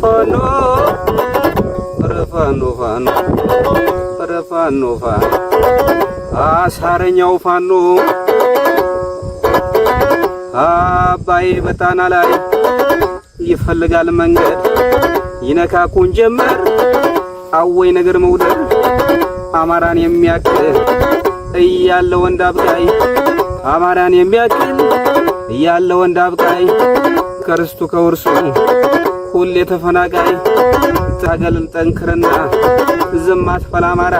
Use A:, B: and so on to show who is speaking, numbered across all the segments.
A: ፋኖ ፋኖ ፋኖ አሳረኛው ፋኖ አባይ በጣና ላይ ይፈልጋል መንገድ ይነካኩን ጀመር አወይ ነገር መውደድ አማራን የሚያክል እያለ ወንድ አብቃይ አማራን የሚያክል እያለ ወንድ አብቃይ ከርስቱ ከውርሱ ሁሌ ተፈናቃይ ታገልን ጠንክርና ዝም አትበል አማራ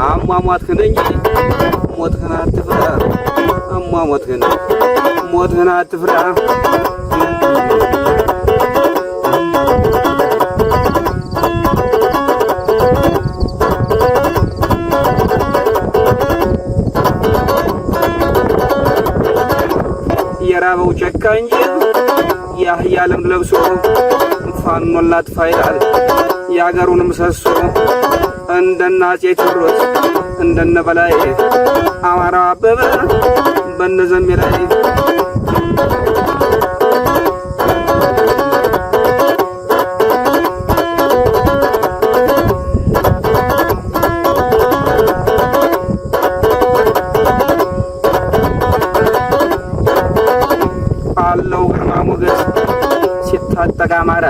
A: አሟሟትህን እንጂ ሞትህን አትፍራ ሞትህን አትፍራ የራበው ጨካኝ ያህያ ለምድ ለብሶ ፋኖን ላጥፋ ይላል የአገሩን ምሰሶ እንደነ አፄ ቴዎድሮስ እንደነ በላይ አማራው አበበ በነዘሜ ላይ አለው ግርማ ሞገስ ሲታጠቅ አማራ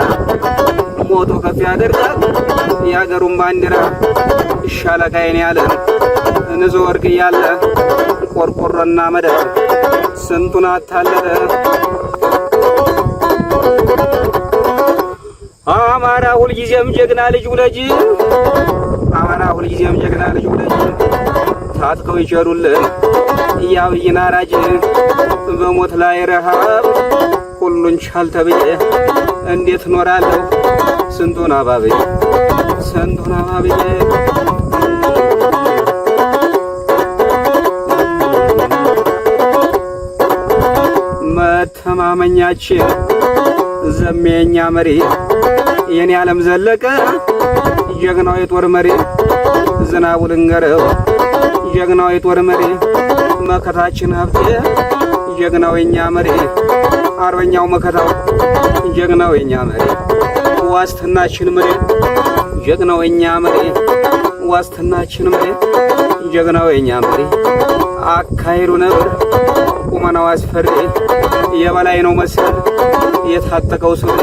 A: ሞቶ ከፍ ያደርጋል የአገሩን ባንዲራ ሻለቃዬን ያለ እንዞ ወርቅ እያለ ቆርቆሮና መደብ ስንቱን አታለለ አማራ ሁልጊዜም ጀግና ልጅ ውለጅ አማራ ሁልጊዜም ጀግና ልጅ ውለጅ ታጥቀው ይቸሩልን ያብይን አራጅ በሞት ላይ ረሃብ ሁሉን ቻል ተብዬ እንዴት ኖራለሁ ስንቱን አባብዬ መተማመኛችን ዘሜኛ መሪ የኔ ዓለም ዘለቀ ጀግናው የጦር መሪ ዝናቡ ልንገረው ጀግናው የጦር መሪ መከታችን ሀብቴ ጀግናው የኛ መሪ አርበኛው መከታው ጀግናው የኛ መሪ ዋስትናችን መሪ ጀግናው የኛ መሪ ዋስትናችን መሪ ጀግናው የኛ መሪ አካሄዱ ነበር ቁመናው አስፈሪ የበላይ ነው መሰል የታጠቀው ሱሪ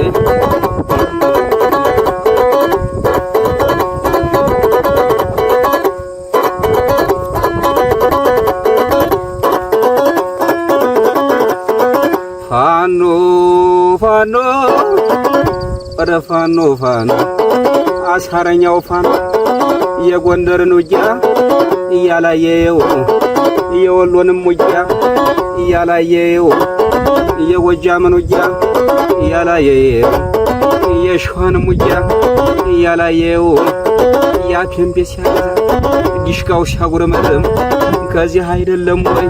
A: ፋኖ ወደ ፋኖ አሳረኛው ፋኖ የጎንደርን ውጊያ እያላየው የወሎንም ውጊያ እያላየው የጎጃምን ውጊያ እያላየው የሸዋንም ውጊያ እያላየው ያፔምቤ ሲያገዛ ዲሽቃው ሲያጉረመርም ከዚህ አይደለም ወይ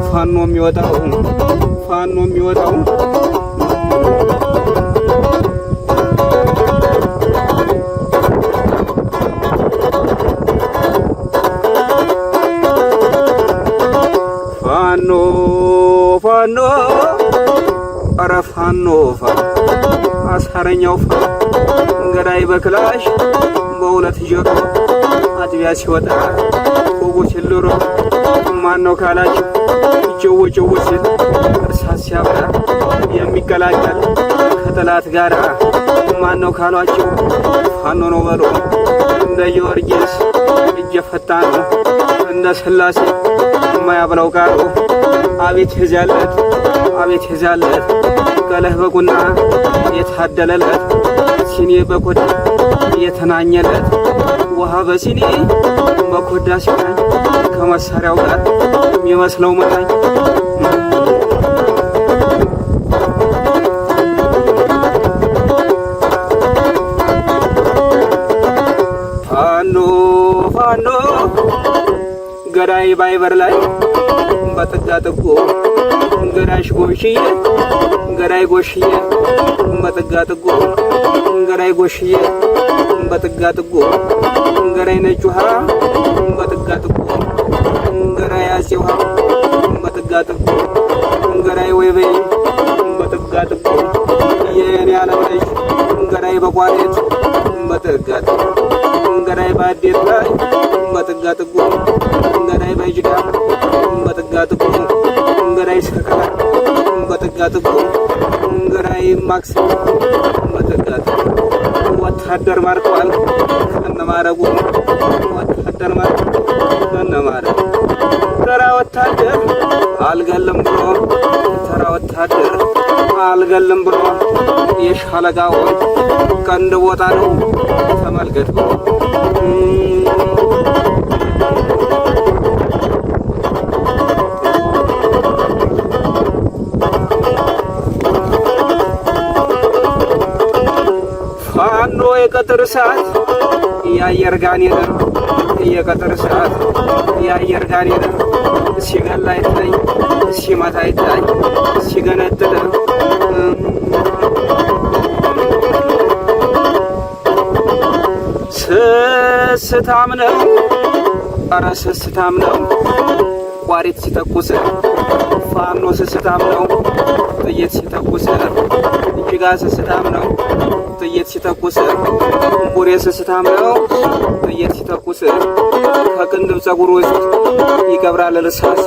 A: ፋኖ የሚወጣው ፋኖ ኧረ ፋኖ አሳረኛው ገዳይ በክላሽ በሁለት ጆሮ አጥቢያ ሲወጣ ወጎችልሮ ማነው ካላችሁ ጭው ሲል እርሳስ ሲያበራ የሚቀላቀል ከጠላት ጋር ማነው ካሏችሁ ፋኖ ነው በሎ እንደ ጊዮርጊስ እጀ ፈጣን ነው እንደ ስላሴ የማያብለው ቃሉ አቤት ይዛለት ቀለህ በቁና የታደለለት ሲኒ በኮዳ የተናኘለት ውሃ በሲኒ በኮዳ ሲናኝ ከመሳሪያው ጋር የሚመስለው መታኝ ፋኖ ገዳይ ባይበር ላይ በጥጋ ጥጎ ገዳሽ ጎሽዬ ገዳይ ጎሽዬ በጥጋ ጥጎ ገዳይ ጎሽዬ በጥጋ ጥጎ ገዳይ ነጭ ውሃ በጥጋ ጥጎ ገዳይ አፄ ውሃ በጥጋ ጥጎ ገዳይ ወይበይ በጥጋ ጥጎ በቋሪት በጥጋት ገዳይ ባዴት ላይ በጥጋት እኮ ገዳይ በጅጋ በጥጋት እኮ ገዳይ ሰከራ በጥጋት እኮ ገዳይ ማክስ በጥጋት ወታደር ማርኳል ከነማረጉ ወታደር ማርኳል ከነማረጉ ተራ ወታደር አልገለም ብሎ ተራ ወታደር አልገለም ብሎ የሻለቃውን ቀንድ ቦታ ነው ተመልከት ብሎ ፋኖ የቀጥር ሰዓት የአየር ጋኔን የቀጥር ሰዓት የአየር ጋኔን ሲገላ ይታይ ሲመታ ይታይ ሲገነጥል ስስታም ነው ኧረ ስስታም ነው ቋሪት ሲተኩስ ፋኖ ስስታም ነው ጥይት ሲተኩስ እጅጋ ስስታም ነው ጥይት ሲተኩስ ቡሬ ስስታም ነው ጥይት ሲተኩስ ከቅንድብ ፀጉር ውስጥ ይቀብራል እርሳስ